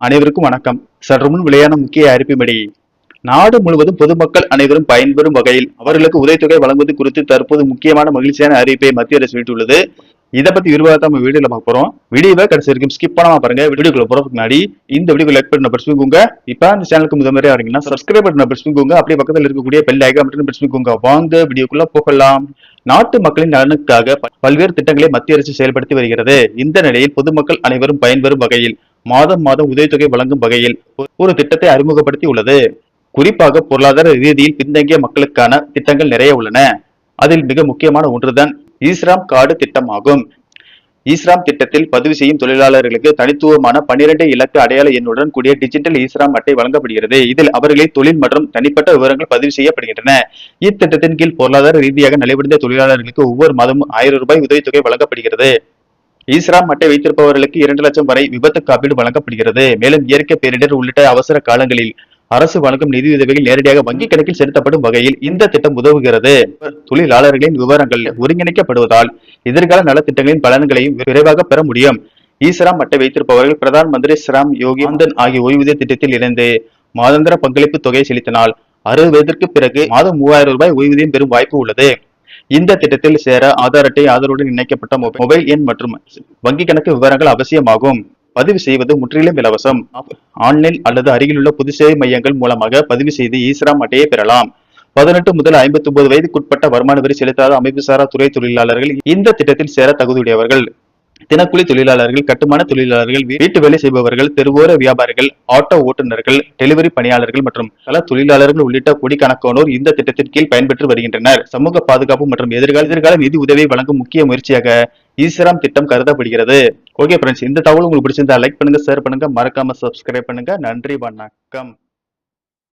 அனைவருக்கும் வணக்கம். சற்று முன் வெளியான முக்கிய அறிவிப்படி நாடு முழுவதும் பொதுமக்கள் அனைவரும் பயன்பெறும் வகையில் அவர்களுக்கு உதவித்தொகை வழங்குவது குறித்து தற்போது முக்கியமான மகிழ்ச்சியான அறிவிப்பை மத்திய அரசு வெளியிட்டுள்ளது. இதை பத்தி விரிவாக நம்ம வீடியோல பார்க்க போறோம். வீடியோவை கடைசி வரைக்கும் ஸ்கிப் பண்ணாம பாருங்க. வீடியோக்குள்ள போறதுக்கு முன்னாடி இந்த வீடியோ லைக் பண்ண பிரஸ் பண்ணிக்கோங்க. இப்ப இந்த சேனலுக்கு முதல் வரீங்கன்னா சப்ஸ்கிரைப் பண்ண பிரஸ் பண்ணிக்கோங்க. அப்படியே பக்கத்தில் இருக்கக்கூடிய பெல் ஐகான் பட்டன் பிரஸ் பண்ணிக்கோங்க. வாங்க வீடியோக்குள்ள போகலாம். நாட்டு மக்களின் நலனுக்காக பல்வேறு திட்டங்களை மத்திய அரசு செயல்படுத்தி வருகிறது. இந்த நிலையில் பொதுமக்கள் அனைவரும் பயன்பெறும் வகையில் மாதம் உதவித்தொகை வழங்கும் வகையில் ஒரு திட்டத்தை அறிமுகப்படுத்தி உள்ளது. குறிப்பாக பொருளாதார ரீதியில் பின்தங்கிய மக்களுக்கான திட்டங்கள் நிறைய உள்ளன. அதில் மிக முக்கியமான ஒன்றுதான் ஈஸ்ராம் கார்டு திட்டம் ஆகும். ஈஸ்ராம் திட்டத்தில் பதிவு செய்யும் தொழிலாளர்களுக்கு தனித்துவமான 12 இலக்க அடையாள எண்ணுடன் கூடிய டிஜிட்டல் ஈஸ்ராம் அட்டை வழங்கப்படுகிறது. இதில் அவர்களின் தொழில் மற்றும் தனிப்பட்ட விவரங்கள் பதிவு செய்யப்படுகின்றன. இத்திட்டத்தின் கீழ் பொருளாதார ரீதியாக நலிவடைந்த தொழிலாளர்களுக்கு ஒவ்வொரு மாதமும் 1000 ரூபாய் உதவித்தொகை வழங்கப்படுகிறது. ஈஸ்ராம் அட்டை வைத்திருப்பவர்களுக்கு 2 லட்சம் வரை விபத்து காப்பீடு வழங்கப்படுகிறது. மேலும் இயற்கை பேரிடர் உள்ளிட்ட அவசர காலங்களில் அரசு வழங்கும் நிதியுதவிகள் நேரடியாக வங்கி கணக்கில் செலுத்தப்படும் வகையில் இந்த திட்டம் உதவுகிறது. தொழிலாளர்களின் விவரங்கள் ஒருங்கிணைக்கப்படுவதால் எதிர்கால நலத்திட்டங்களின் பலன்களையும் விரைவாக பெற முடியும். ஈஸ்ராம் அட்டை வைத்திருப்பவர்கள் பிரதான் மந்திரி ஸ்ராம் யோகி மான்தன் ஆகிய ஓய்வூதிய திட்டத்தில் இணைந்து மாதாந்திர பங்களிப்பு தொகையை செலுத்தினால் 60 வயதிற்கு பிறகு மாதம் 3000 ரூபாய் ஓய்வூதியம் பெறும் வாய்ப்பு உள்ளது. இந்த திட்டத்தில் சேர ஆதார் அட்டை, ஆதாருடன் இணைக்கப்பட்ட மொபைல் எண் மற்றும் வங்கி கணக்கு விவரங்கள் அவசியமாகும். பதிவு செய்வது முற்றிலும் இலவசம். ஆன்லைன் அல்லது அருகிலுள்ள பொது சேவை மையங்கள் மூலமாக பதிவு செய்து ஈஸ்ராம் அட்டையை பெறலாம். 18 முதல் 59 வயதுக்குட்பட்ட வருமான வரி செலுத்தாத அமைப்புசாரா துறை தொழிலாளர்கள் இந்த திட்டத்தில் சேர தகுதியுடையவர்கள். தினக்கூலி தொழிலாளர்கள், கட்டுமான தொழிலாளர்கள், வீட்டு வேலை செய்பவர்கள், தெருவோர வியாபாரிகள், ஆட்டோ ஓட்டுநர்கள், டெலிவரி பணியாளர்கள் மற்றும் பல தொழிலாளர்கள் உள்ளிட்ட கோடிக்கணக்கானோர் இந்த திட்டத்தின் கீழ் பயன்பெற்று வருகின்றனர். சமூக பாதுகாப்பு மற்றும் எதிர்கால நிதி உதவியை வழங்கும் முக்கிய முயற்சியாக ஈஸ்ராம் திட்டம் கருதப்படுகிறது. ஓகே ஃப்ரெண்ட்ஸ், இந்த தகவல் உங்களுக்கு பிடிச்சிருந்தா லைக் பண்ணுங்க, ஷேர் பண்ணுங்க, மறக்காம சப்ஸ்கிரைப் பண்ணுங்க. நன்றி, வணக்கம்.